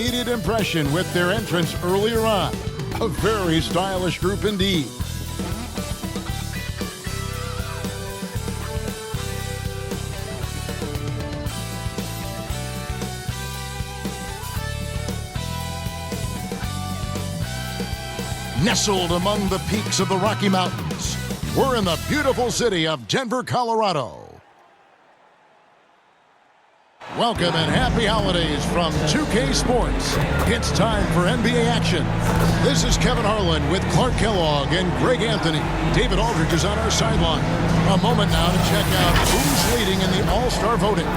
immediate impression with their entrance earlier on. A very stylish group indeed. Nestled among the peaks of the Rocky Mountains, we're in the beautiful city of Denver, Colorado. Welcome and happy holidays from 2K Sports. It's time for NBA action. This is Kevin Harlan with Clark Kellogg and Greg Anthony. David Aldridge is on our sideline. A moment now to check out who's leading in the All-Star voting.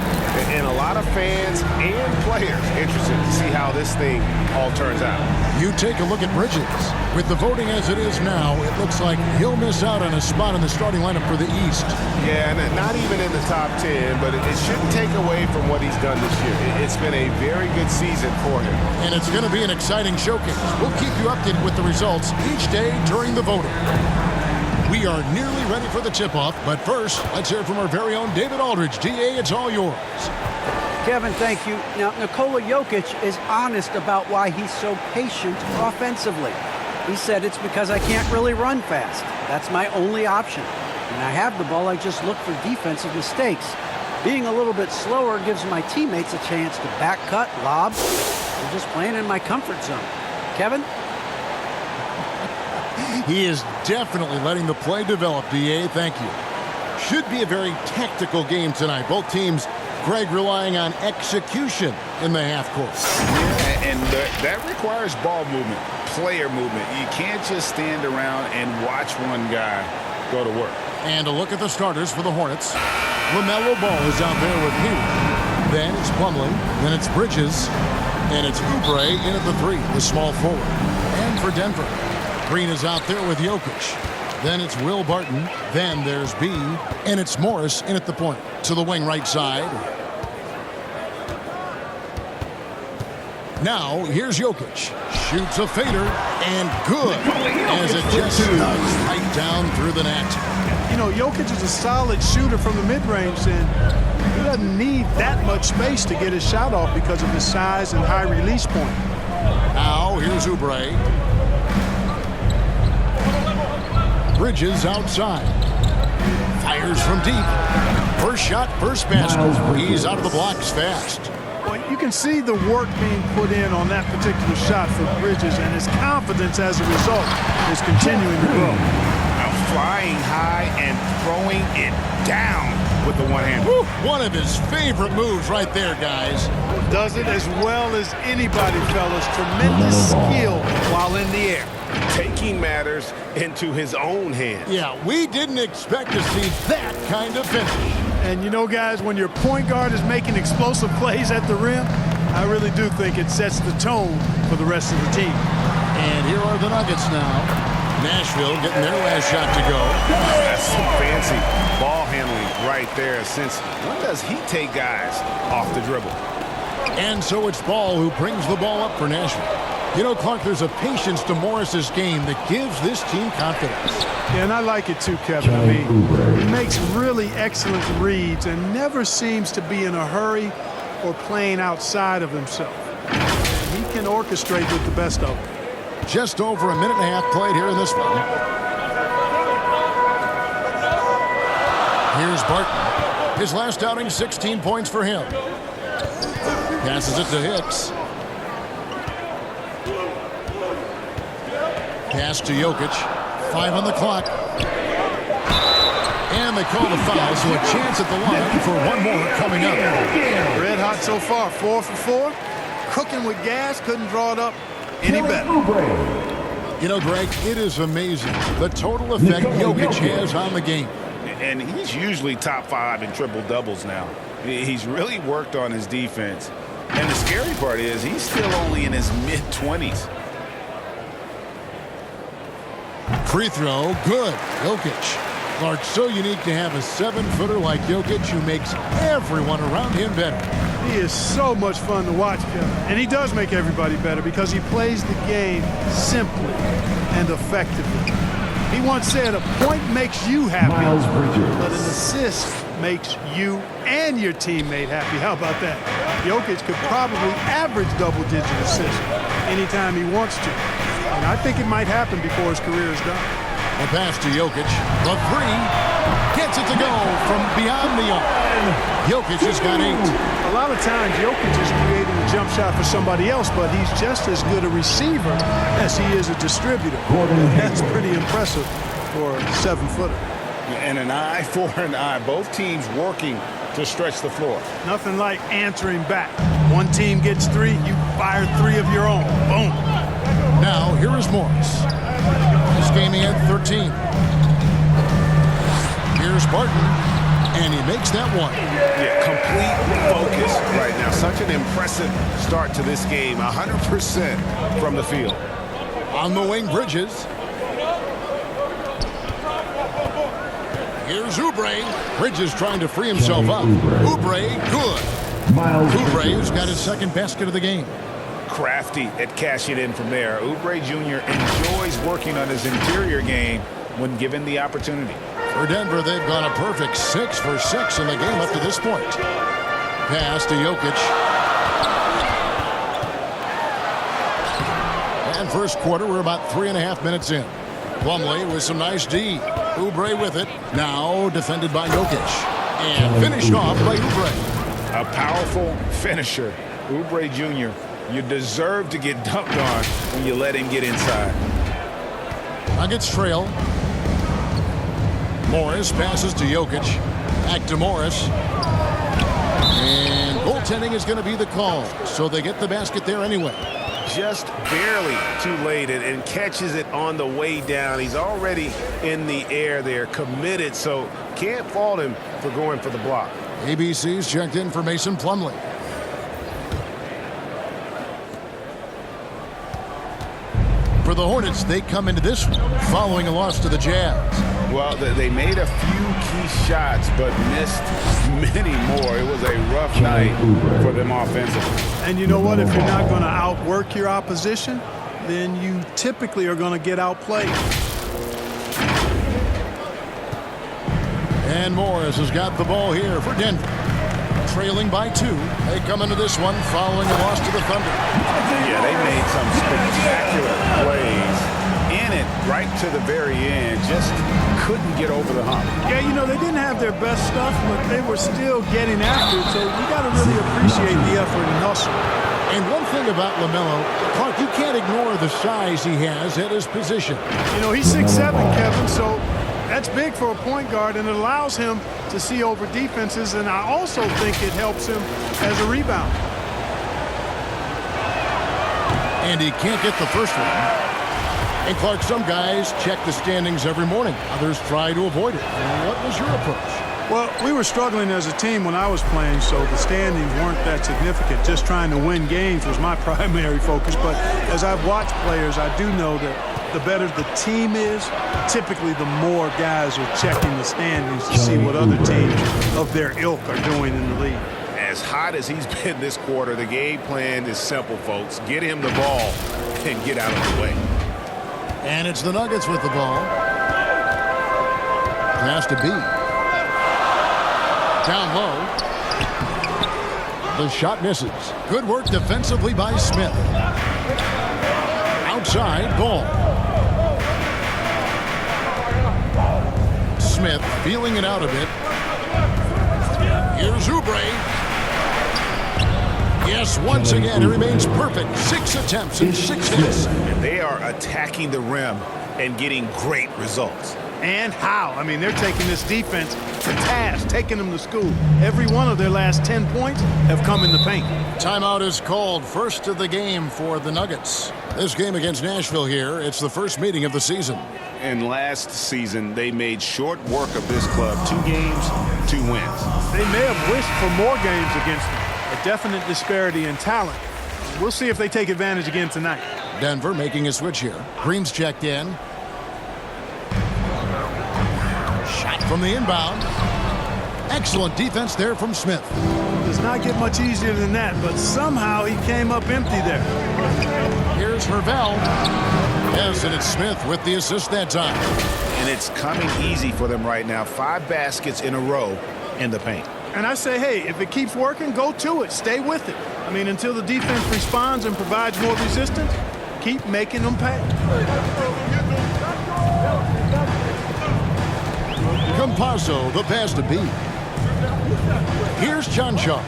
And a lot of fans and players interested to see how this thing all turns out. You take a look at Bridges. With the voting as it is now, it looks like he'll miss out on a spot in the starting lineup for the East. Yeah, and not even in the top 10, but it shouldn't take away from what he's done this year. It's been a very good season for him. And it's going to be an exciting showcase. We'll keep you updated with the results each day during the voting. We are nearly ready for the tip-off, but first, let's hear from our very own David Aldridge. DA, it's all yours. Kevin, thank you. Now, Nikola Jokic is honest about why he's so patient offensively. He said it's because I can't really run fast. That's my only option. When I have the ball, I just look for defensive mistakes. Being a little bit slower gives my teammates a chance to back cut, lob. I'm just playing in my comfort zone. Kevin? He is definitely letting the play develop, DA. Thank you. Should be a very tactical game tonight. Both teams, Greg, relying on execution in the half court. Yeah, and that requires ball movement, player movement. You can't just stand around and watch one guy go to work. And a look at the starters for the Hornets. LaMelo Ball is out there with Hayward. Then it's Plumlee. Then it's Bridges. And it's Oubre in at the 3, the small forward. And for Denver, Green is out there with Jokic. Then it's Will Barton. Then there's B. And it's Morris in at the point. To the wing right side. Now, here's Jokic. Shoots a fader. And good. As it just snugs right down through the net. You know, Jokic is a solid shooter from the mid-range, and he doesn't need that much space to get his shot off because of his size and high release point. Now, here's Oubre. Bridges outside. Fires from deep. First shot, first basket. He's out of the blocks fast. Well, you can see the work being put in on that particular shot for Bridges, and his confidence as a result is continuing to grow. Flying high and throwing it down with the one hand. One of his favorite moves right there, guys. Does it as well as anybody, fellas. Tremendous skill while in the air. Taking matters into his own hands. Yeah, we didn't expect to see that kind of finish. And you know, guys, when your point guard is making explosive plays at the rim, I really do think it sets the tone for the rest of the team. And here are the Nuggets now. Nashville getting their last shot to go. That's some fancy ball handling right there. Since when does he take guys off the dribble? And so it's Ball who brings the ball up for Nashville. You know, Clark, there's a patience to Morris's game that gives this team confidence. Yeah, and I like it too, Kevin. I mean, he makes really excellent reads and never seems to be in a hurry or playing outside of himself. He can orchestrate with the best of them. Just over a minute and a half played here in this one. Here's Barton. His last outing, 16 points for him. Passes it to Hicks. Pass to Jokic. 5 on the clock. And they call the foul, so a chance at the line for one more coming up. Red hot so far, 4 for 4. Cooking with gas, couldn't draw it up any better. You know, Greg, it is amazing the total effect Jokic has on the game. And he's usually top 5 in triple-doubles now. He's really worked on his defense. And the scary part is he's still only in his mid-20s. Free throw, good. Jokic. Clark, so unique to have a 7-footer like Jokic who makes everyone around him better. He is so much fun to watch, Kevin. And he does make everybody better because he plays the game simply and effectively. He once said, a point makes you happy, but an assist makes you and your teammate happy. How about that? Jokic could probably average double-digit assists anytime he wants to. And I think it might happen before his career is done. A pass to Jokic. The three. Gets it to go from beyond the arc. Jokic has got 8. A lot of times, Jokic is creating a jump shot for somebody else, but he's just as good a receiver as he is a distributor. That's pretty impressive for a 7-footer. And an eye for an eye. Both teams working to stretch the floor. Nothing like answering back. One team gets 3, you fire 3 of your own. Boom. Now, here is Morris. This game he had 13. Here's Barton, and he makes that one. Yeah, complete focus right now. Such an impressive start to this game. 100% from the field. On the wing, Bridges. Here's Oubre. Bridges trying to free himself up. Oubre, good. Oubre has got his second basket of the game. Crafty at cashing in from there. Oubre Jr. enjoys working on his interior game when given the opportunity. For Denver, they've gone a perfect 6 for 6 in the game up to this point. Pass to Jokic. And first quarter, we're about 3.5 minutes in. Plumlee with some nice D. Oubre with it. Now defended by Jokic. And finished off by Oubre. A powerful finisher. Oubre Jr., you deserve to get dunked on when you let him get inside. Nuggets trail. Morris passes to Jokic. Back to Morris. And goaltending is going to be the call. So they get the basket there anyway. Just barely too late and catches it on the way down. He's already in the air there, committed, so can't fault him for going for the block. ABC's checked in for Mason Plumlee. For the Hornets, they come into this one following a loss to the Jazz. Well, they made a few key shots, but missed many more. It was a rough night for them offensively. And you know what? If you're not going to outwork your opposition, then you typically are going to get outplayed. And Morris has got the ball here for Denver. Trailing by 2. They come into this one following a loss to the Thunder. Yeah, they made some spectacular plays in it right to the very end. Just couldn't get over the hump. Yeah, you know, they didn't have their best stuff, but they were still getting after it, so you got to really appreciate the effort and hustle. And one thing about LaMelo, Clark, you can't ignore the size he has at his position. You know, he's 6'7", Kevin, so that's big for a point guard, and it allows him to see over defenses, and I also think it helps him as a rebounder. And he can't get the first one. And Clark, some guys check the standings every morning. Others try to avoid it. What was your approach? Well, we were struggling as a team when I was playing, so the standings weren't that significant. Just trying to win games was my primary focus. But as I've watched players, I do know that the better the team is, typically the more guys are checking the standings to see what other teams of their ilk are doing in the league. As hot as he's been this quarter, the game plan is simple, folks. Get him the ball and get out of the way. And it's the Nuggets with the ball. Pass to B. Down low. The shot misses. Good work defensively by Smith. Outside, Ball. Smith feeling it out a bit. Here's Oubre. Yes, once again, it remains perfect. 6 attempts and 6 hits. And they are attacking the rim and getting great results. And how? I mean, they're taking this defense to task, taking them to school. Every one of their last 10 points have come in the paint. Timeout is called. First of the game for the Nuggets. This game against Nashville here, it's the first meeting of the season. And last season, they made short work of this club. 2 games, 2 wins. They may have wished for more games against them. A definite disparity in talent. We'll see if they take advantage again tonight. Denver making a switch here. Green's checked in. Shot from the inbound. Excellent defense there from Smith. Does not get much easier than that, but somehow he came up empty there. Here's Hervel. Yes, and it's Smith with the assist that time. And it's coming easy for them right now. 5 baskets in a row in the paint. And I say, hey, if it keeps working, go to it. Stay with it. I mean, until the defense responds and provides more resistance, keep making them pay. Campazzo, the pass to B. Here's Chanshaw.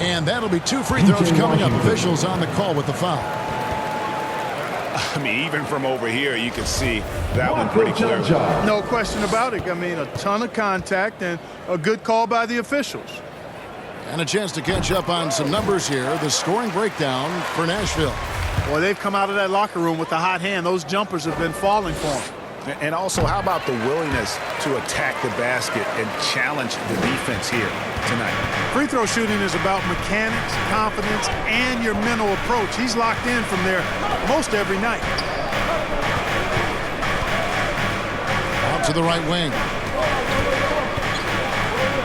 And that'll be 2 free throws coming up. Officials on the call with the foul. I mean, even from over here, you can see that one pretty clear. No question about it. I mean, a ton of contact and a good call by the officials. And a chance to catch up on some numbers here. The scoring breakdown for Nashville. Well, they've come out of that locker room with a hot hand. Those jumpers have been falling for them. And also, how about the willingness to attack the basket and challenge the defense here tonight? Free throw shooting is about mechanics, confidence, and your mental approach. He's locked in from there most every night. Out to the right wing.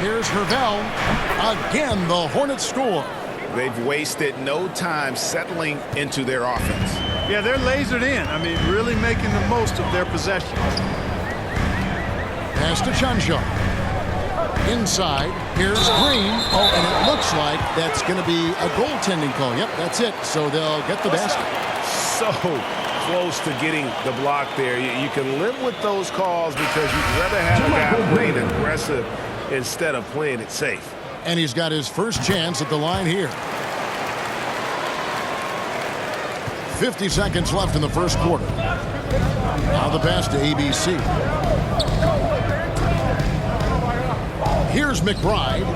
Here's Hervel. Again, the Hornets score. They've wasted no time settling into their offense. Yeah, they're lasered in. I mean, really making the most of their possessions. Pass to Chanshaw. Inside, here's Green. Oh, and it looks like that's going to be a goaltending call. Yep, that's it. So they'll get the basket. So close to getting the block there. You can live with those calls because you'd rather have a guy playing aggressive instead of playing it safe. And he's got his first chance at the line here. 50 seconds left in the first quarter. Now the pass to ABC. Here's McBride.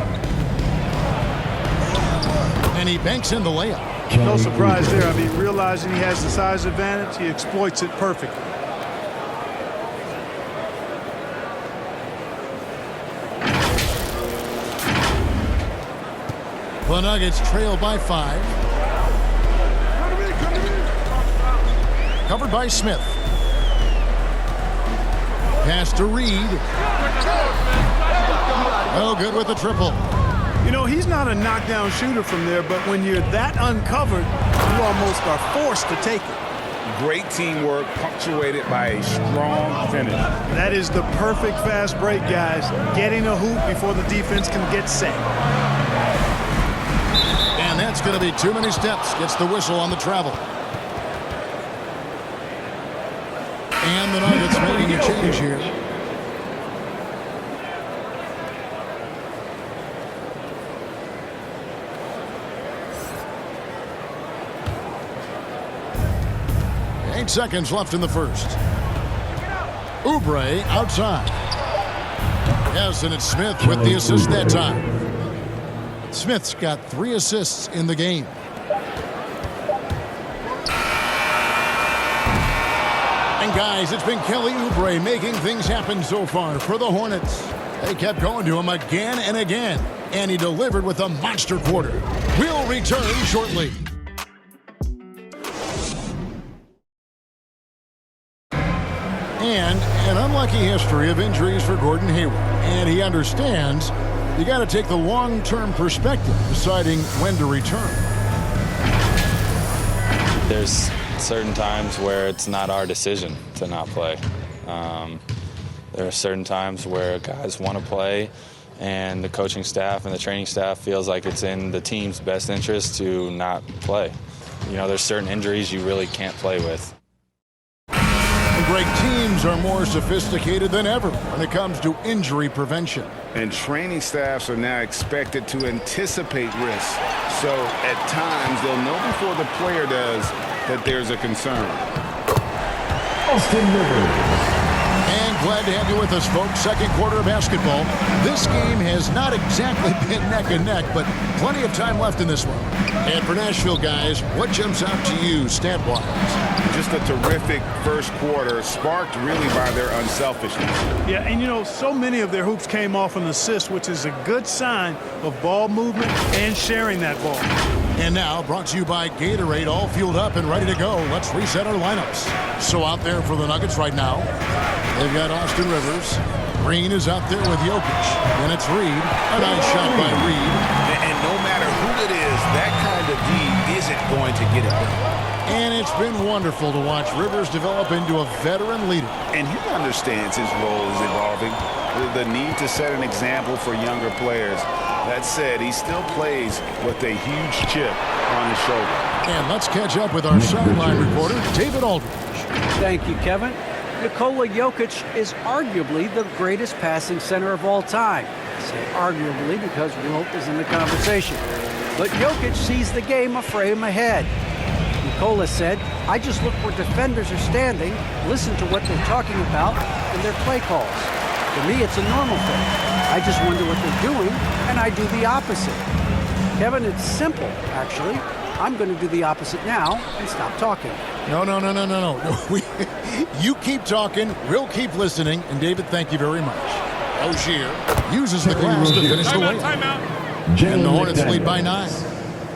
And he banks in the layup. No surprise there. I mean, realizing he has the size advantage, he exploits it perfectly. The Nuggets trail by 5. Covered by Smith. Pass to Reed. Oh, good with the triple. You know, he's not a knockdown shooter from there, but when you're that uncovered, you almost are forced to take it. Great teamwork punctuated by a strong finish. That is the perfect fast break, guys. Getting a hoop before the defense can get set. And that's going to be too many steps. Gets the whistle on the travel. And the Nuggets making a change here. Eight seconds left in the first. Oubre outside. Yes, and it's Smith with the assist that time. Smith's got 3 assists in the game. And guys, it's been Kelly Oubre making things happen so far for the Hornets. They kept going to him again and again, and he delivered with a monster quarter. We'll return shortly. And an unlucky history of injuries for Gordon Hayward. And he understands you got to take the long-term perspective, deciding when to return. There's certain times where it's not our decision to not play. There are certain times where guys want to play, and the coaching staff and the training staff feels like it's in the team's best interest to not play. You know, there's certain injuries you really can't play with. Great teams are more sophisticated than ever when it comes to injury prevention. And training staffs are now expected to anticipate risks. So at times they'll know before the player does that there's a concern. Austin Rivers. And glad to have you with us, folks. Second quarter of basketball. This game has not exactly been neck and neck, but plenty of time left in this one. And for Nashville, guys, what jumps out to you stat-wise? Just a terrific first quarter, sparked really by their unselfishness. Yeah, and you know, so many of their hoops came off an assist, which is a good sign of ball movement and sharing that ball. And now, brought to you by Gatorade, all fueled up and ready to go. Let's reset our lineups. So out there for the Nuggets right now, they've got Austin Rivers. Green is out there with Jokic. And it's Reed. A nice shot by Reed. And no matter who it is, that kind of D isn't going to get it done. And it's been wonderful to watch Rivers develop into a veteran leader. And he understands his role is evolving. The need to set an example for younger players. That said, he still plays with a huge chip on his shoulder. And let's catch up with our sideline reporter, David Aldridge. Thank you, Kevin. Nikola Jokic is arguably the greatest passing center of all time. I say arguably because Wilt is in the conversation. But Jokic sees the game a frame ahead. Nikola said, I just look where defenders are standing, listen to what they're talking about, and their play calls. For me, it's a normal thing. I just wonder what they're doing, and I do the opposite. Kevin, it's simple, actually. I'm going to do the opposite now and stop talking. No. You keep talking, we'll keep listening, and David, thank you very much. Rozier uses the glass to finish the way. And the Hornets lead by 9.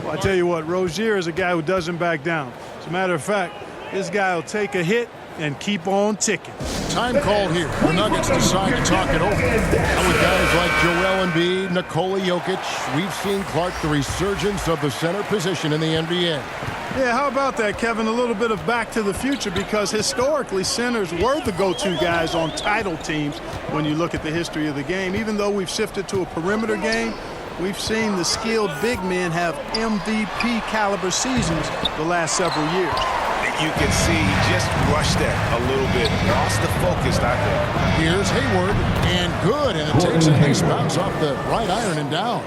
Well, I tell you what, Rozier is a guy who doesn't back down. As a matter of fact, this guy will take a hit and keep on ticking. Time called here. The Nuggets decide to talk it over. And with guys like Joel Embiid, Nikola Jokic, we've seen, Clark, the resurgence of the center position in the NBA. Yeah, how about that, Kevin? A little bit of back to the future, because historically centers were the go-to guys on title teams when you look at the history of the game. Even though we've shifted to a perimeter game, we've seen the skilled big men have MVP caliber seasons the last several years. You can see he just rushed that a little bit. Lost the focus, I think. Here's Hayward, and good, and it takes a nice bounce off the right iron and down.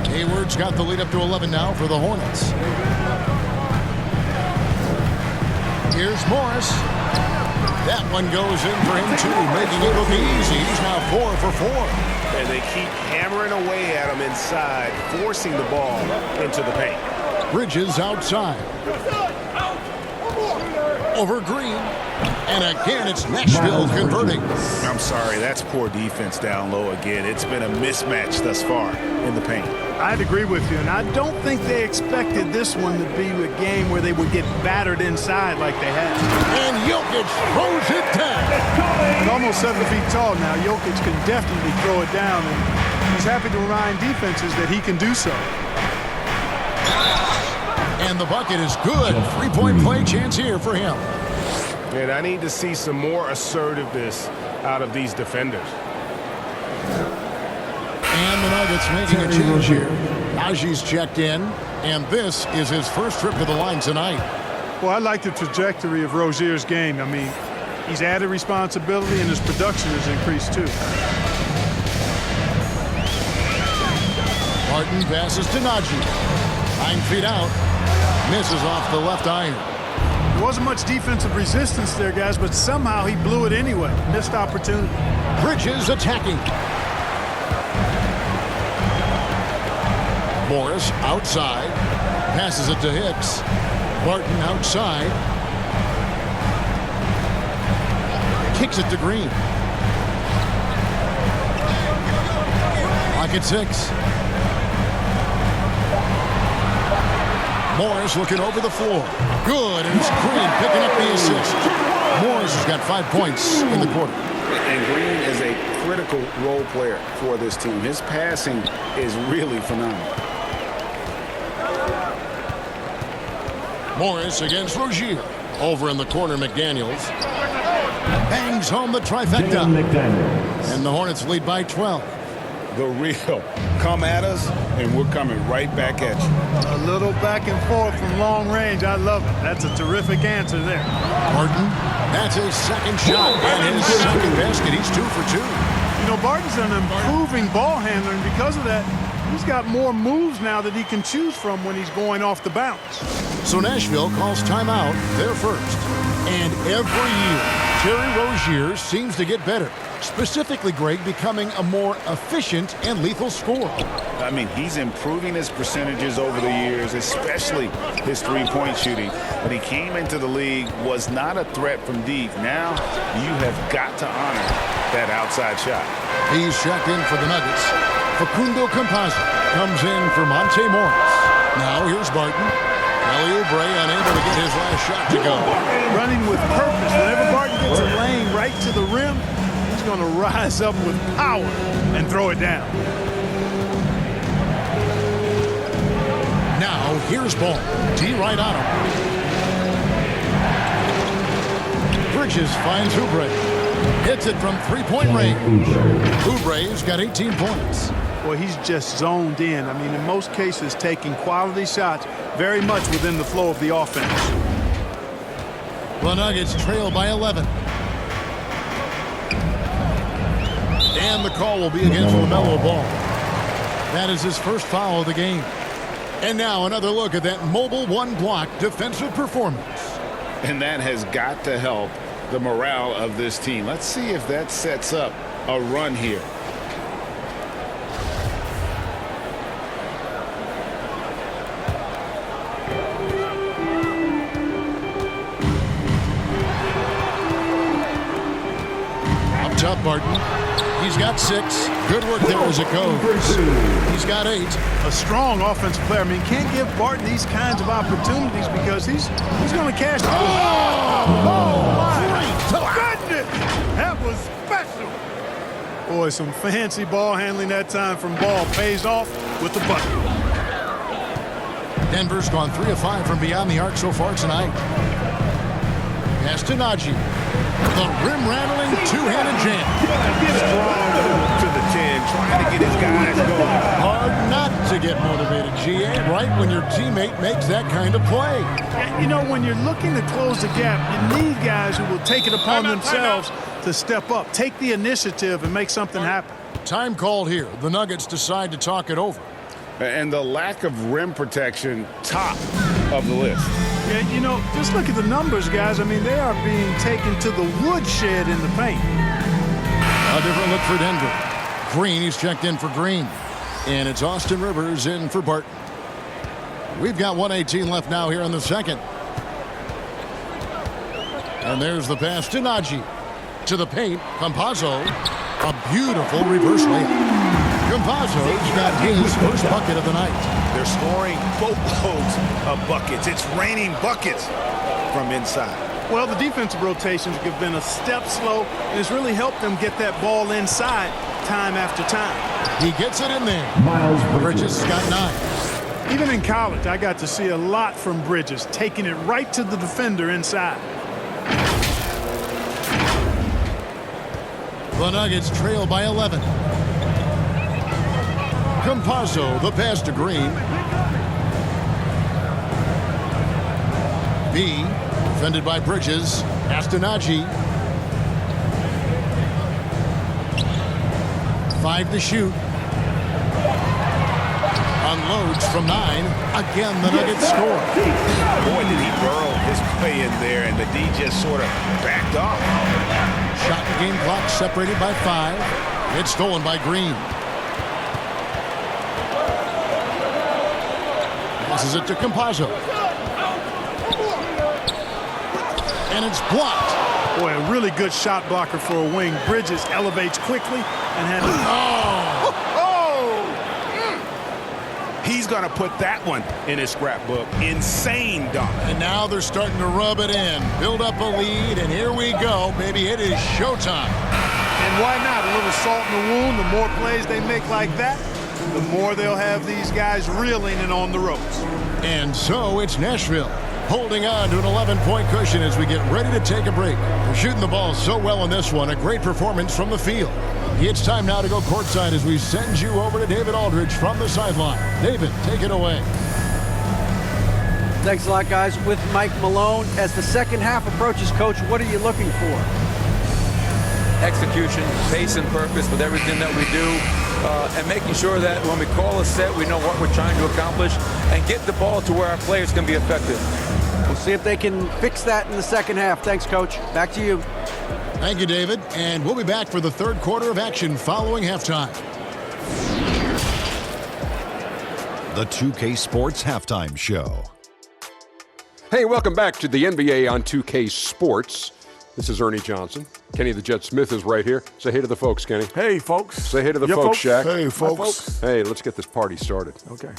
Hayward's got the lead up to 11 now for the Hornets. Here's Morris. That one goes in for him, too, making it look easy. He's now 4 for 4. And they keep hammering away at him inside, forcing the ball into the paint. Bridges outside. Over Green. And again, it's Nashville converting. I'm sorry, that's poor defense down low again. It's been a mismatch thus far in the paint. I'd agree with you, and I don't think they expected this one to be a game where they would get battered inside like they had. And Jokic throws it down. At almost 7 feet tall now, Jokic can definitely throw it down, and he's happy to remind defenses that he can do so. And the bucket is good. 3-point play chance here for him. And I need to see some more assertiveness out of these defenders. And the Nuggets making a change here. Najee's checked in, and this is his first trip to the line tonight. Well, I like the trajectory of Rozier's game. I mean, he's added responsibility, and his production has increased too. Martin passes to Najee. 9 feet out. Misses off the left iron. There wasn't much defensive resistance there, guys, but somehow he blew it anyway. Missed opportunity. Bridges attacking. Morris outside. Passes it to Hicks. Martin outside. Kicks it to Green. Clock at 6. Morris looking over the floor. Good, and it's Green picking up the assist. Morris has got 5 points in the quarter. And Green is a critical role player for this team. His passing is really phenomenal. Morris against Rozier. Over in the corner, McDaniels. Bangs home the trifecta. And the Hornets lead by 12. The real. Come at us, and we're coming right back at you. A little back and forth from long range. I love it. That's a terrific answer there. Barton, that's his second shot and his second basket. He's 2 for 2. You know, Barton's an improving ball handler, and because of that, he's got more moves now that he can choose from when he's going off the bounce. So Nashville calls timeout, their first. And every year, Terry Rozier seems to get better. Specifically, Greg, becoming a more efficient and lethal scorer. I mean, he's improving his percentages over the years, especially his three-point shooting. When he came into the league, was not a threat from deep. Now, you have got to honor that outside shot. He's checked in for the Nuggets. Facundo Campazzo comes in for Monte Morris. Now here's Barton. Kelly Oubre unable to get his last shot to go. Running with purpose. Whenever Barton gets a lane right to the rim, he's going to rise up with power and throw it down. Now here's Ball. D right on him. Bridges finds Oubre. Hits it from three-point range. Oubre's got 18 points. Well, he's just zoned in. I mean, in most cases, taking quality shots very much within the flow of the offense. The Nuggets trail by 11. And the call will be against LaMelo Ball. That is his first foul of the game. And now another look at that mobile one-block defensive performance. And that has got to help the morale of this team. Let's see if that sets up a run here. Up top, Barton. He's got 6. Good work there as it goes. He's got 8. A strong offensive player. I mean, can't give Barton these kinds of opportunities because he's going to cash. Oh, my goodness! That was special. Boy, some fancy ball handling that time from Ball pays off with the bucket. Denver's gone 3 of 5 from beyond the arc so far tonight. Pass to Najee. The rim-rattling two-handed jam. Strong move to the 10, trying to get his guys going. Hard not to get motivated, GA, right when your teammate makes that kind of play. You know, when you're looking to close the gap, you need guys who will take it upon themselves to step up, take the initiative, and make something happen. Time called here. The Nuggets decide to talk it over. And the lack of rim protection, top of the list. Yeah, you know, just look at the numbers, guys. I mean, they are being taken to the woodshed in the paint. A different look for Denver. Green, he's checked in for Green. And it's Austin Rivers in for Barton. We've got 1:18 left now here in the second. And there's the pass to Najee. To the paint, Campazzo. A beautiful reverse layup. Campazzo's got his first bucket of the night. They're scoring boatloads of buckets. It's raining buckets from inside. Well, the defensive rotations have been a step slow, and it's really helped them get that ball inside time after time. He gets it in there. Bridges has got 9. Even in college, I got to see a lot from Bridges, taking it right to the defender inside. The Nuggets trail by 11. Campazzo, the pass to Green. B, defended by Bridges. Pass to Najee. 5 to shoot. Unloads from 9. Again, the Nuggets score. Boy, did he burrow his play in there, and the D just sort of backed off. Shot and game clock separated by 5. It's stolen by Green. Passes it to Campazzo. And it's blocked. Boy, a really good shot blocker for a wing. Bridges elevates quickly and has... He's going to put that one in his scrapbook. Insane dunk. And now they're starting to rub it in. Build up a lead, and here we go, baby. It is showtime. And why not? A little salt in the wound. The more plays they make like that, the more they'll have these guys reeling and on the ropes. And so it's Nashville holding on to an 11-point cushion as we get ready to take a break. They're shooting the ball so well in this one. A great performance from the field. It's time now to go courtside as we send you over to David Aldridge from the sideline. David, take it away. Thanks a lot, guys. With Mike Malone, as the second half approaches, Coach, what are you looking for? Execution, pace and purpose with everything that we do, and making sure that when we call a set, we know what we're trying to accomplish and get the ball to where our players can be effective. We'll see if they can fix that in the second half. Thanks, Coach. Back to you. Thank you, David. And we'll be back for the third quarter of action following halftime. The 2K Sports Halftime Show. Hey, welcome back to the NBA on 2K Sports. This is Ernie Johnson. Kenny the Jet Smith is right here. Say hey to the folks, Kenny. Hey, folks. Say hey to the folks, Shaq. Hey, folks. Hey, let's get this party started. Okay.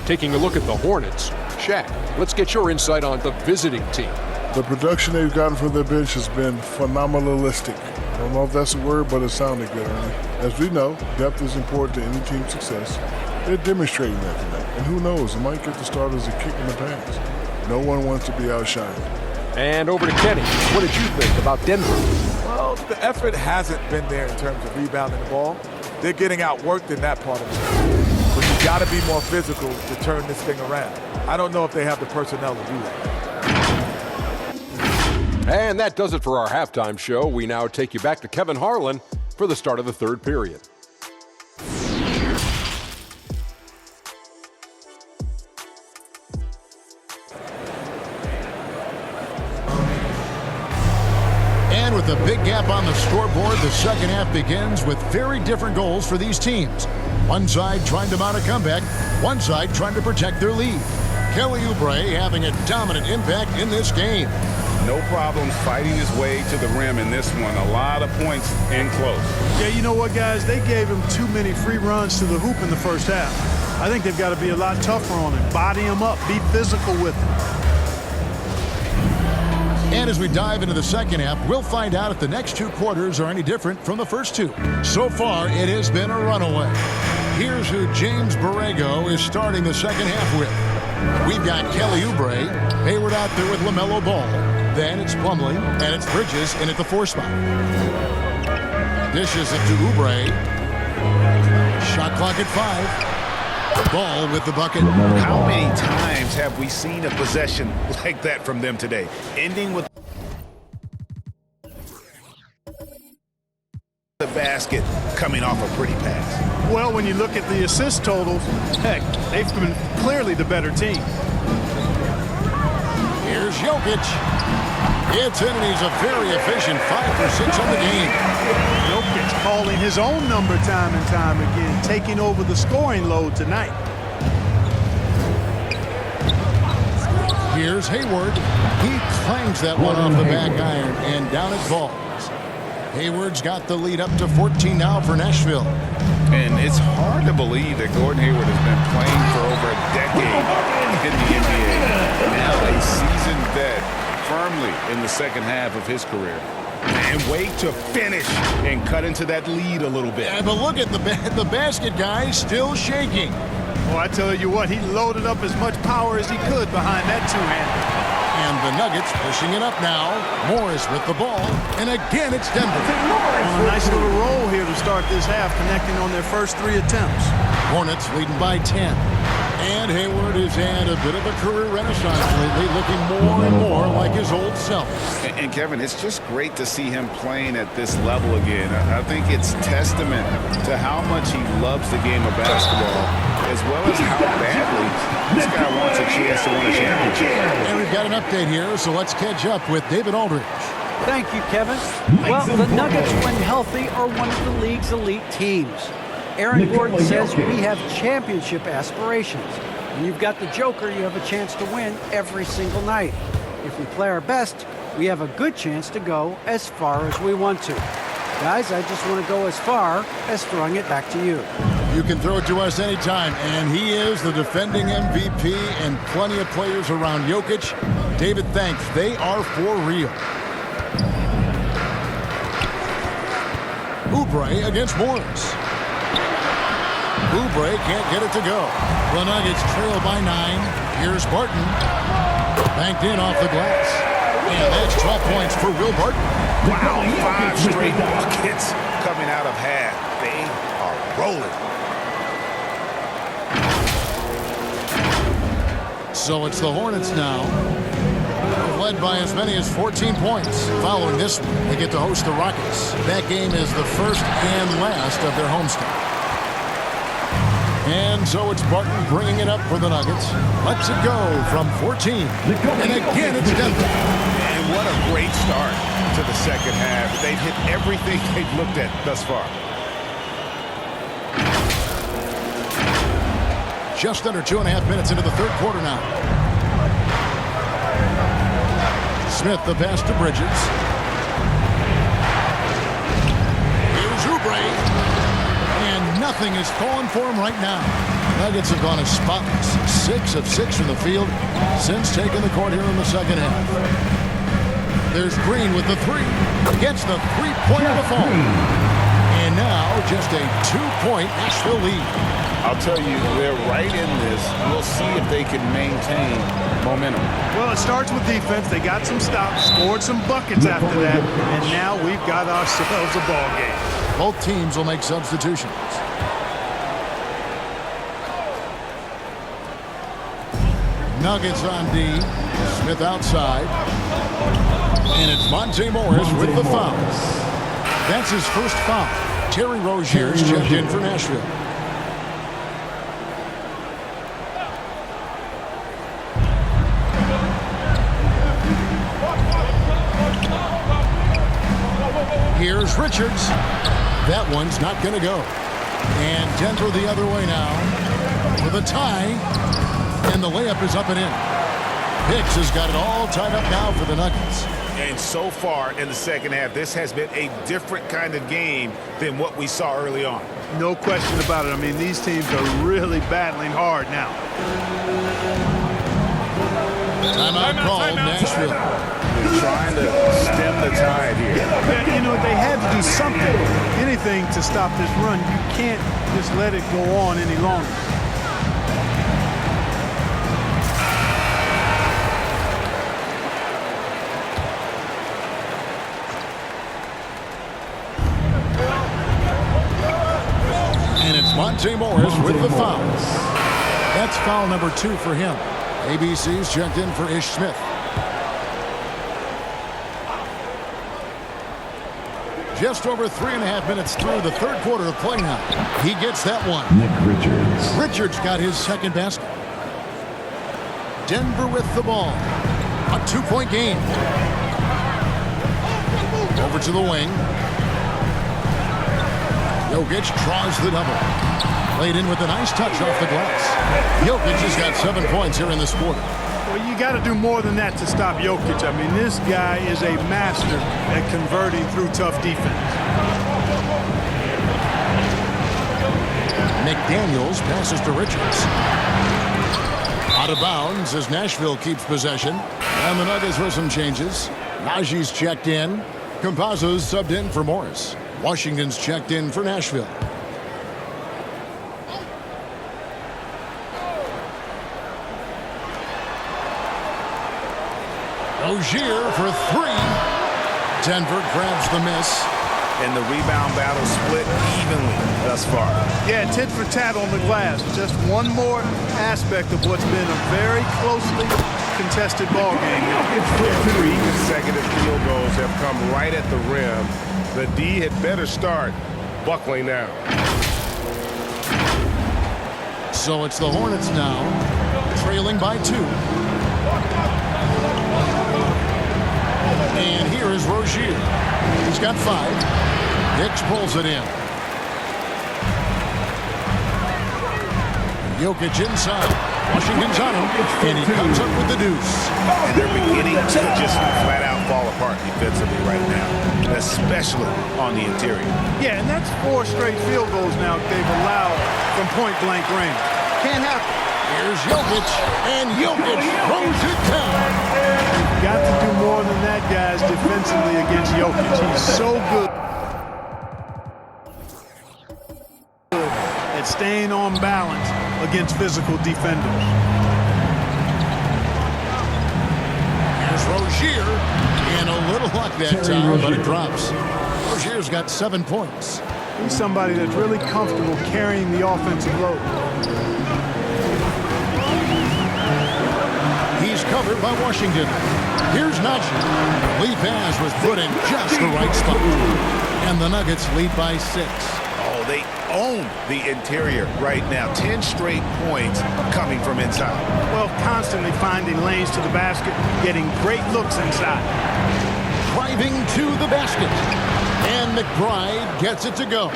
Taking a look at the Hornets. Shaq, let's get your insight on the visiting team. The production they've gotten from their bench has been phenomenalistic. I don't know if that's a word, but it sounded good, Ernie. As we know, depth is important to any team's success. They're demonstrating that tonight. And who knows, it might get the starters a kick in the pants. No one wants to be outshined. And over to Kenny. What did you think about Denver? Well, the effort hasn't been there in terms of rebounding the ball. They're getting outworked in that part of it. But you got to be more physical to turn this thing around. I don't know if they have the personnel to do that. And that does it for our halftime show. We now take you back to Kevin Harlan for the start of the third period. And with a big gap on the scoreboard, the second half begins with very different goals for these teams. One side trying to mount a comeback, one side trying to protect their lead. Kelly Oubre having a dominant impact in this game. No problems fighting his way to the rim in this one. A lot of points in close. Yeah, you know what, guys? They gave him too many free runs to the hoop in the first half. I think they've got to be a lot tougher on him. Body him up. Be physical with him. And as we dive into the second half, we'll find out if the next two quarters are any different from the first two. So far, it has been a runaway. Here's who James Borrego is starting the second half with. We've got Kelly Oubre, Hayward out there with LaMelo Ball. Then it's Plumlee, and it's Bridges in at the 4 spot. Dishes it to Oubre. Shot clock at 5. Ball with the bucket. How many times have we seen a possession like that from them today? Ending with the basket coming off a pretty pass. Well, when you look at the assist totals, heck, they've been clearly the better team. Here's Jokic. It's in, and he's a very efficient 5 for 6 on the game. Jokic calling his own number time and time again, taking over the scoring load tonight. Here's Hayward. He clangs that one off the back iron, and down it falls. Hayward's got the lead up to 14 now for Nashville. And it's hard to believe that Gordon Hayward has been playing for over a decade in the NBA. Now a seasoned vet, firmly in the second half of his career. And wait to finish and cut into that lead a little bit. Yeah, but look at the basket guy still shaking. Well, I tell you what, he loaded up as much power as he could behind that two-hander. And the Nuggets pushing it up now. Morris with the ball. And again, it's Denver. On a nice little roll here to start this half, connecting on their first 3 attempts. Hornets leading by 10. And Hayward has had a bit of a career renaissance lately, looking more and more like his old self. And Kevin, it's just great to see him playing at this level again. I think it's testament to how much he loves the game of basketball, as well as how badly this guy wants a chance to win a championship. And we've got an update here, so let's catch up with David Aldridge. Thank you, Kevin. Well, the Nuggets, when healthy, are one of the league's elite teams. Aaron Gordon says we have championship aspirations. When you've got the Joker, you have a chance to win every single night. If we play our best, we have a good chance to go as far as we want to. Guys, I just want to go as far as throwing it back to you. You can throw it to us anytime, and he is the defending MVP and plenty of players around Jokic. David, thanks. They are for real. Oubre against Morris. Oubre can't get it to go. The Nuggets trail by 9. Here's Barton. Banked in off the glass. And that's 12 points for Will Barton. Wow, 5 straight buckets coming out of half. They are rolling. So it's the Hornets now. They've led by as many as 14 points. Following this one, they get to host the Rockets. That game is the first and last of their homestand. And so it's Barton bringing it up for the Nuggets. Lets it go from 14. And again, it's Denver. And what a great start to the second half. They've hit everything they've looked at thus far. Just under 2.5 minutes into the third quarter now. Smith, the pass to Bridges. Here's Oubre. And nothing is falling for him right now. Nuggets have gone as spotless. 6 of 6 from the field since taking the court here in the second half. There's Green with the 3. Gets the three-pointer to fall. And now just a 2-point Nashville lead. I'll tell you, they're right in this. We'll see if they can maintain momentum. Well, it starts with defense. They got some stops, scored some buckets after that, and now we've got ourselves a ball game. Both teams will make substitutions. Nuggets on D. Smith outside. And it's Monte Morris with the foul. That's his first foul. Terry Rozier's checked in for Nashville. Here's Richards. That one's not going to go. And Denver the other way now with a tie. And the layup is up and in. Hicks has got it all tied up now for the Nuggets. And so far in the second half, this has been a different kind of game than what we saw early on. No question about it. I mean, these teams are really battling hard now. Timeout called, Nashville. They're trying to stem the tide here. Yeah, you know, they had to do something, anything to stop this run. You can't just let it go on any longer. And it's Monte Morris with the foul. That's foul number 2 for him. ABC's checked in for Ish Smith. Just over 3.5 minutes through the third quarter of play now. He gets that one. Nick Richards. Richards got his second basket. Denver with the ball. A 2-point game. Over to the wing. Jokic draws the double. Laid in with a nice touch off the glass. Jokic has got 7 points here in this quarter. Well, you got to do more than that to stop Jokic. I mean, this guy is a master at converting through tough defense. McDaniels passes to Richards. Out of bounds as Nashville keeps possession. And the Nuggets with some changes. Najee's checked in. Campazzo's subbed in for Morris. Washington's checked in for Nashville. Rozier for 3. Denver grabs the miss. And the rebound battle split evenly thus far. Yeah, tit for tat on the glass. Just one more aspect of what's been a very closely contested ball game. And 3 consecutive field goals have come right at the rim. The D had better start buckling down. So it's the Hornets now, trailing by 2. And here is Rozier. He's got 5. Hicks pulls it in. Jokic inside. Washington's on him, and he comes up with the deuce. And they're beginning to just flat out fall apart defensively right now, especially on the interior. Yeah, and that's 4 straight field goals now they've allowed from point-blank range. Can't happen. Here's Jokic, and Jokic throws it down. You've got to do more than that, guys, defensively against Jokic. He's so good at staying on balance against physical defenders. Here's Rozier, and a little luck that time, but it drops. Rozier's got 7 points. He's somebody that's really comfortable carrying the offensive load. He's covered by Washington. Here's Najee. Lead pass was put in just the right spot. And the Nuggets lead by 6. Oh, they own the interior right now. 10 straight points coming from inside. Well, constantly finding lanes to the basket, getting great looks inside. Driving to the basket. And McBride gets it to go.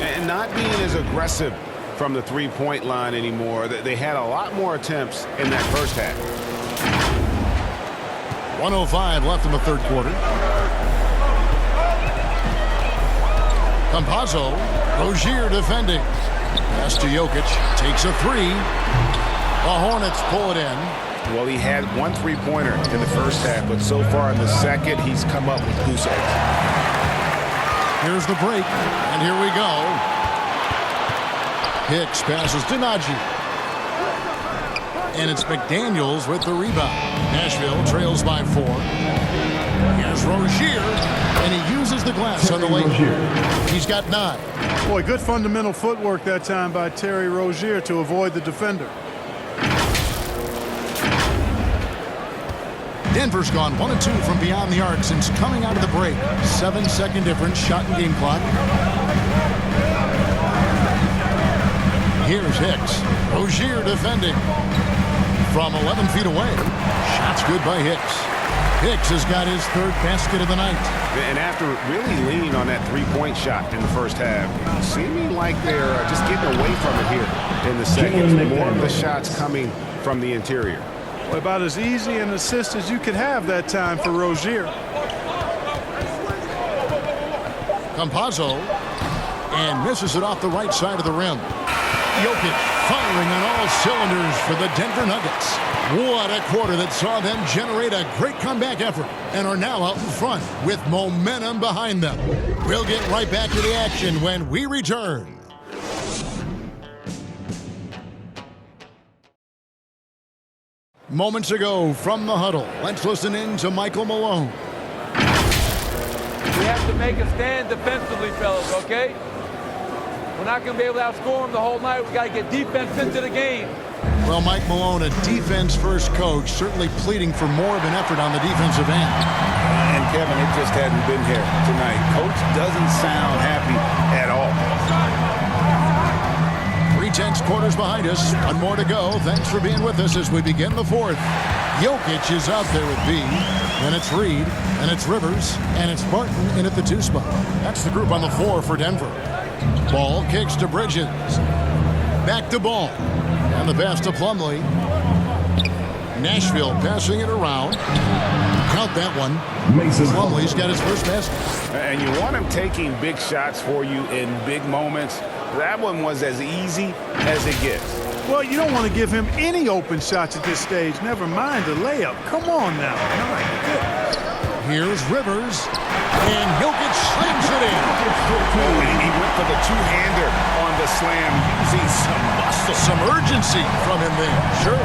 And not being as aggressive from the three-point line anymore. They had a lot more attempts in that first half. 1:05 left in the third quarter. Campazzo, Rozier defending. Pass to Jokic, takes a 3. The Hornets pull it in. Well, he had 1 3-pointer in the first half, but so far in the second, he's come up with goose eggs. Here's the break, and here we go. Hicks passes to Najee. And it's McDaniels with the rebound. Nashville trails by 4. Here's Rozier, and he uses the glass on the lane. He's got 9. Boy, good fundamental footwork that time by Terry Rozier to avoid the defender. Denver's gone 1 of 2 from beyond the arc since coming out of the break. 7-second difference, shot and game clock. Here's Hicks. Rozier defending from 11 feet away. Shot's good by Hicks. Hicks has got his 3rd basket of the night. And after really leaning on that three-point shot in the first half, seeming like they're just getting away from it here in the second. More of the shots coming from the interior. Well, about as easy an assist as you could have that time for Rozier. Campazzo, and misses it off the right side of the rim. Jokic firing on all cylinders for the Denver Nuggets. What a quarter that saw them generate a great comeback effort and are now out in front with momentum behind them. We'll get right back to the action when we return. Moments ago from the huddle, let's listen in to Michael Malone. We have to make a stand defensively, fellas, okay? We're not going to be able to outscore them the whole night. We got to get defense into the game. Well, Mike Malone, a defense-first coach, certainly pleading for more of an effort on the defensive end. And Kevin, it just hadn't been here tonight. Coach doesn't sound happy at all. 3/10 quarters behind us. 1 more to go. Thanks for being with us as we begin the 4th. Jokic is out there with B. Then it's Reed. And it's Rivers. And it's Barton in at the 2 spot. That's the group on the floor for Denver. Ball kicks to Bridges. Back to Ball. And the pass to Plumlee. Nashville passing it around. Count that one. Plumlee's got his first basket. And you want him taking big shots for you in big moments. That one was as easy as it gets. Well, you don't want to give him any open shots at this stage. Never mind a layup. Come on now. My goodness. Here's Rivers. And Jokic slams it in. And he went for the two-hander on the slam, using some muscle. Some urgency from him there. Sure.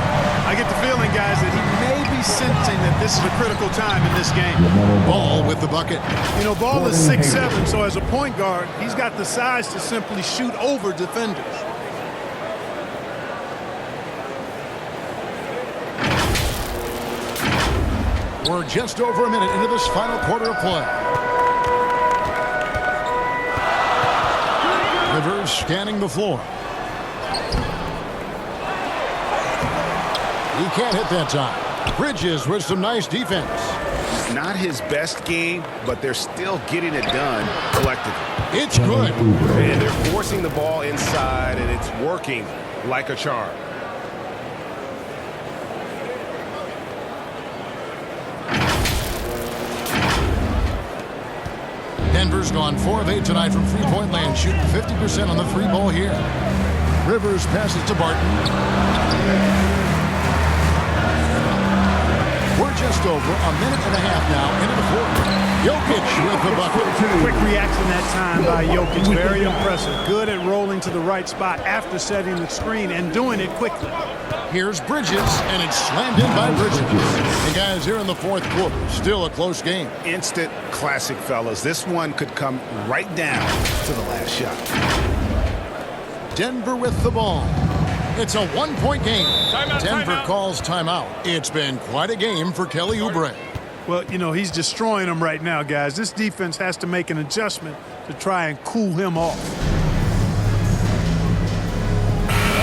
I get the feeling, guys, that he may be sensing that this is a critical time in this game. Ball with the bucket. You know, Ball is 6'7", so as a point guard, he's got the size to simply shoot over defenders. We're just over a minute into this final quarter of play. Rivers scanning the floor. He can't hit that time. Bridges with some nice defense. Not his best game, but they're still getting it done collectively. It's good. And they're forcing the ball inside, and it's working like a charm. Denver's gone 4 of 8 tonight from three-point land, shooting 50% on the 3-ball here. Rivers passes to Barton. We're just over a minute and a half now into the 4th. Jokic with the bucket. Quick reaction that time by Jokic. Very impressive. Good at rolling to the right spot after setting the screen and doing it quickly. Here's Bridges, and it's slammed in by Bridges. And guys, here in the 4th quarter, still a close game. Instant classic, fellas. This one could come right down to the last shot. Denver with the ball. It's a 1-point game. Denver timeout. calls timeout. It's been quite a game for Kelly Oubre. Well, you know, he's destroying them right now, guys. This defense has to make an adjustment to try and cool him off.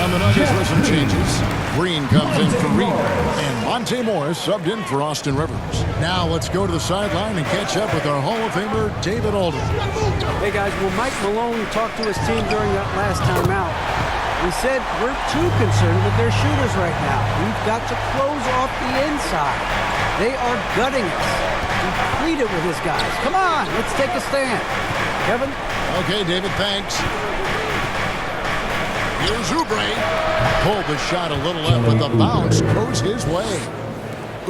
And the Nuggets with some changes. Green comes in for Reed. And Monte Morris subbed in for Austin Rivers. Now let's go to the sideline and catch up with our Hall of Famer, David Aldridge. Hey, guys, well, Mike Malone talked to his team during that last timeout. He said we're too concerned with their shooters right now. We've got to close off the inside. They are gutting us. Complete it with his guys. Come on, let's take a stand. Kevin? Okay, David, thanks. Here's Oubre. Pulled the shot a little left, but the bounce goes his way.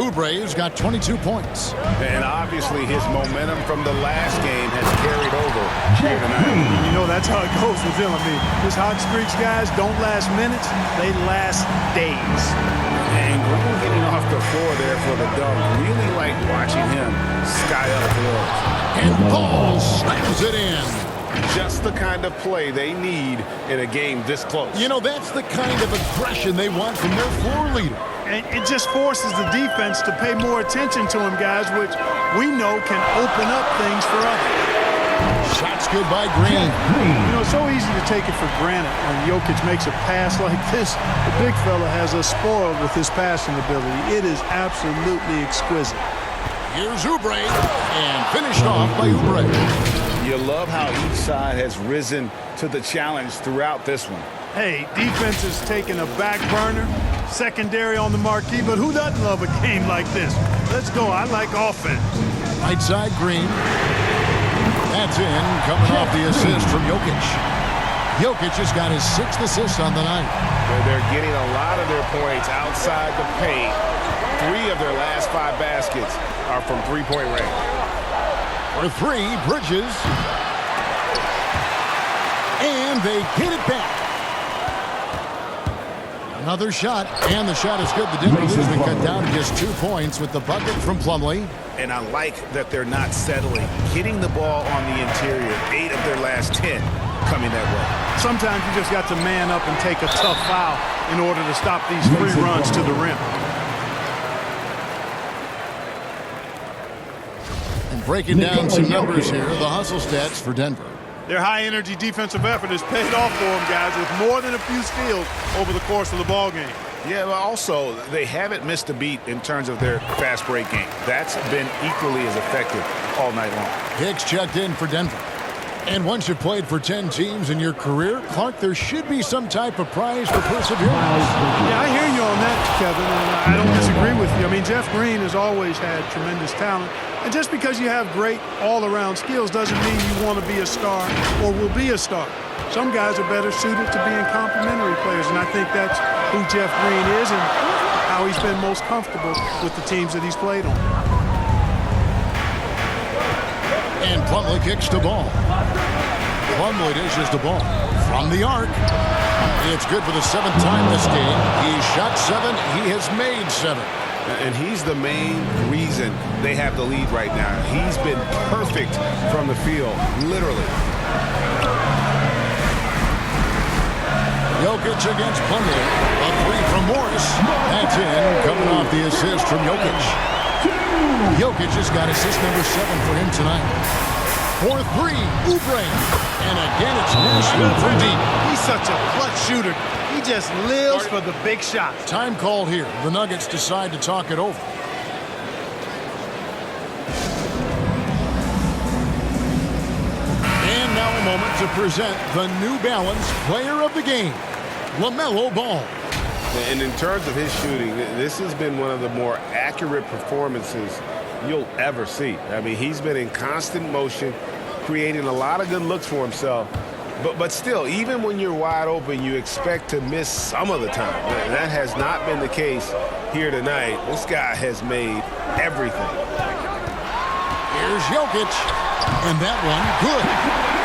Oubre's got 22 points. And obviously his momentum from the last game has carried over here tonight. You know, that's how it goes with him. I mean, his hot streaks, guys, don't last minutes. They last days. And Green getting off the floor there for the dunk. Really like watching him sky up floors. And Ball slams it in. Just the kind of play they need in a game this close. You know, that's the kind of aggression they want from their floor leader. And it just forces the defense to pay more attention to him, guys, which we know can open up things for others. Shots good by Green. You know, it's so easy to take it for granted when Jokic makes a pass like this. The big fella has us spoiled with his passing ability. It is absolutely exquisite. Here's Oubre, and finished off by Oubre. You love how each side has risen to the challenge throughout this one. Hey, defense is taking a back burner, secondary on the marquee, but who doesn't love a game like this? Let's go. I like offense. Right side Green. That's in, coming off the assist from Jokic. Jokic has got his 6th assist on the night. They're getting a lot of their points outside the paint. 3 of their last 5 baskets are from three-point range. For 3, Bridges. And they get it back. Another shot, and the shot is good. The difference has been cut down to just 2 points with the bucket from Plumlee. And I like that they're not settling. Getting the ball on the interior, 8 of their last 10 coming that way. Sometimes you just got to man up and take a tough foul in order to stop these free runs to the rim. And breaking down some numbers here, the hustle stats for Denver. Their high-energy defensive effort has paid off for them, guys, with more than a few steals over the course of the ball game. Yeah, but also, they haven't missed a beat in terms of their fast break game. That's been equally as effective all night long. Hicks checked in for Denver. And once you've played for 10 teams in your career, Clark, there should be some type of prize for perseverance. Yeah, I hear you on that, Kevin, and I don't disagree with you. I mean, Jeff Green has always had tremendous talent. And just because you have great all-around skills doesn't mean you want to be a star or will be a star. Some guys are better suited to being complementary players, and I think that's who Jeff Green is and how he's been most comfortable with the teams that he's played on. And Plumlee kicks the ball. Plumlee dishes the ball from the arc. It's good for the 7th time this game. He's shot 7. He has made 7. And he's the main reason they have the lead right now. He's been perfect from the field, literally. Jokic against Plumlee. A 3 from Morris. That's in, coming off the assist from Jokic. Jokic has got assist number 7 for him tonight. For 3, Oubre. And again, it's Nashville from deep. He's such a clutch shooter. He just lives for the big shots. Time called here. The Nuggets decide to talk it over. And now a moment to present the New Balance Player of the Game, LaMelo Ball. And in terms of his shooting, this has been one of the more accurate performances you'll ever see. I mean, he's been in constant motion, creating a lot of good looks for himself. But still, even when you're wide open, you expect to miss some of the time. That has not been the case here tonight. This guy has made everything. Here's Jokic. And that one, good.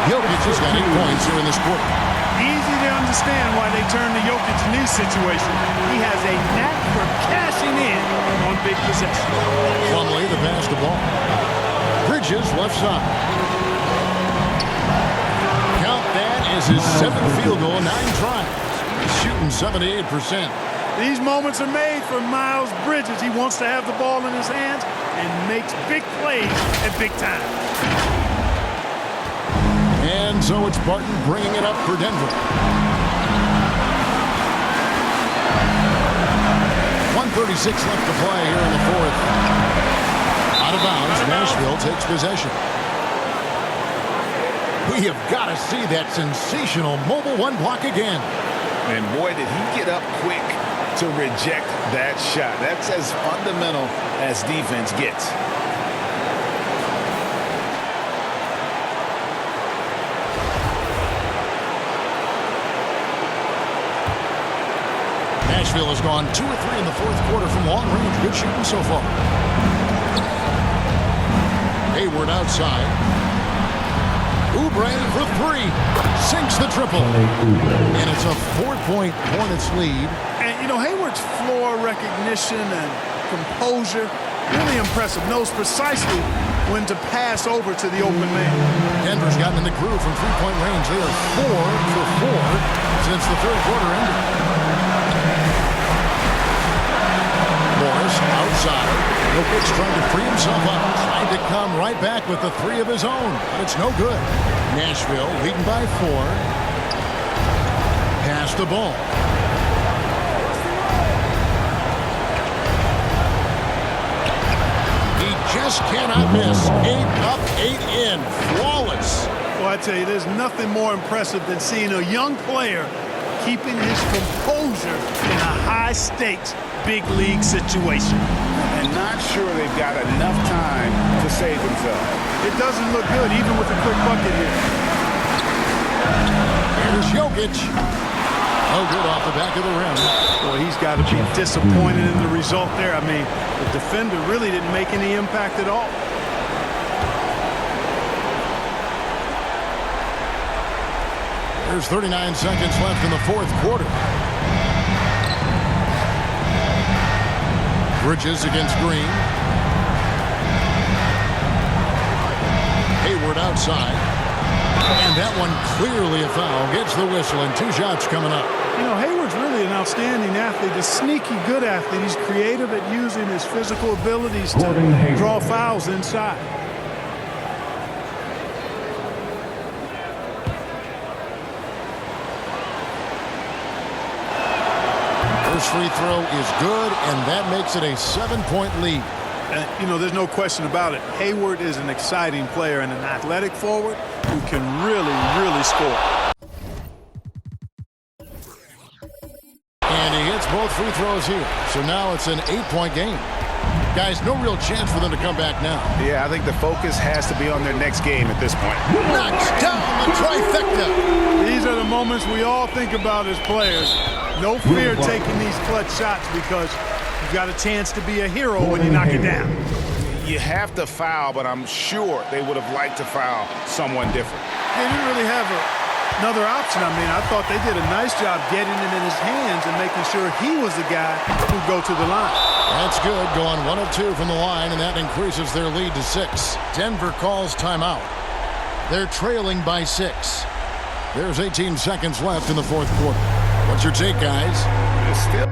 Jokic has got 8 points here in this quarter. Easy to understand why they turn to Jokic in these situations. He has a knack for cashing in on big possessions. Plumlee the pass the ball. Bridges left side. Count that as his 7th field goal, 9 tries. He's shooting 78%. These moments are made for Miles Bridges. He wants to have the ball in his hands and makes big plays at big time. And so it's Barton bringing it up for Denver. 1:36 left to play here in the 4th. Out of bounds, Nashville takes possession. We have got to see that sensational mobile 1 block again. And boy, did he get up quick to reject that shot. That's as fundamental as defense gets. Nashville has gone 2 or 3 in the fourth quarter from long range. Good shooting so far. Hayward outside. Oubre for 3. Sinks the triple. And it's a 4-point Hornets lead. And, you know, Hayward's floor recognition and composure, really impressive. Knows precisely when to pass over to the open man. Denver's gotten in the groove from 3-point range. They are 4 for 4 since the third quarter ended. Morris outside. Jokic trying to free himself up. Trying to come right back with the 3 of his own. But it's no good. Nashville leading by 4. Pass the ball. He just cannot miss. 8 up, 8 in. Flawless. Well, I tell you, there's nothing more impressive than seeing a young player keeping his composure in a high-stakes big league situation. And not sure they've got enough time to save themselves. It doesn't look good, even with a quick bucket here. Here's Jokic. No good off the back of the rim. Well, he's got to be disappointed in the result there. I mean, the defender really didn't make any impact at all. There's 39 seconds left in the fourth quarter. Bridges against Green. Hayward outside. And that one clearly a foul. Gets the whistle and 2 shots coming up. You know, Hayward's really an outstanding athlete, a sneaky good athlete. He's creative at using his physical abilities to draw fouls inside. First free throw is good, and that makes it a 7-point lead. You know, there's no question about it. Hayward is an exciting player and an athletic forward who can really score. And he hits both free throws here. So now it's an 8-point game. Guys, no real chance for them to come back now. Yeah, I think the focus has to be on their next game at this point. Knocks down the trifecta. These are the moments we all think about as players. No fear taking these clutch shots because you've got a chance to be a hero when you knock it down. You have to foul, but I'm sure they would have liked to foul someone different. They didn't really have another option. I mean, I thought they did a nice job getting it in his hands and making sure he was the guy who'd go to the line. That's good. Going 1 of 2 from the line, and that increases their lead to 6. Denver calls timeout. They're trailing by 6. There's 18 seconds left in the fourth quarter. What's your take, guys? It's still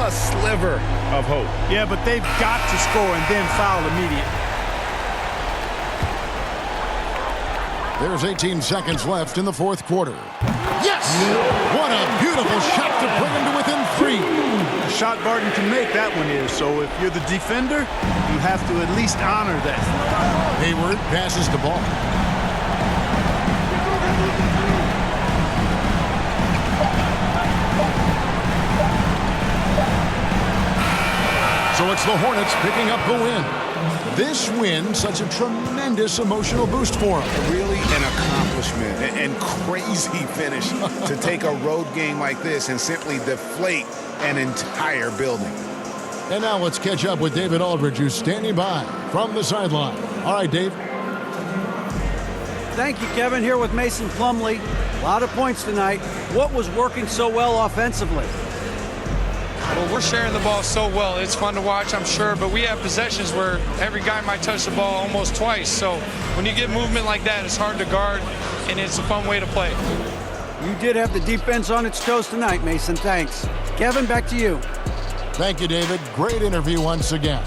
a sliver of hope. Yeah, but they've got to score and then foul immediately. There's 18 seconds left in the fourth quarter. Yes! What a beautiful shot to bring him to within 3. A shot Barton can make, that one is. So if you're the defender, you have to at least honor that. Hayward passes the ball. So it's the Hornets picking up the win. This win, such a tremendous emotional boost for them. Really an accomplishment and crazy finish to take a road game like this and simply deflate an entire building. And now let's catch up with David Aldridge, who's standing by from the sideline. All right, Dave. Thank you, Kevin. Here with Mason Plumlee. A lot of points tonight. What was working so well offensively? Well, we're sharing the ball so well. It's fun to watch, I'm sure, but we have possessions where every guy might touch the ball almost twice. So when you get movement like that, it's hard to guard, and it's a fun way to play. You did have the defense on its toes tonight, Mason. Thanks. Kevin, back to you. Thank you, David. Great interview once again.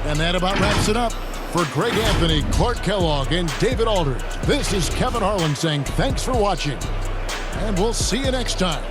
And that about wraps it up. For Greg Anthony, Clark Kellogg, and David Aldridge, this is Kevin Harlan saying thanks for watching. And we'll see you next time.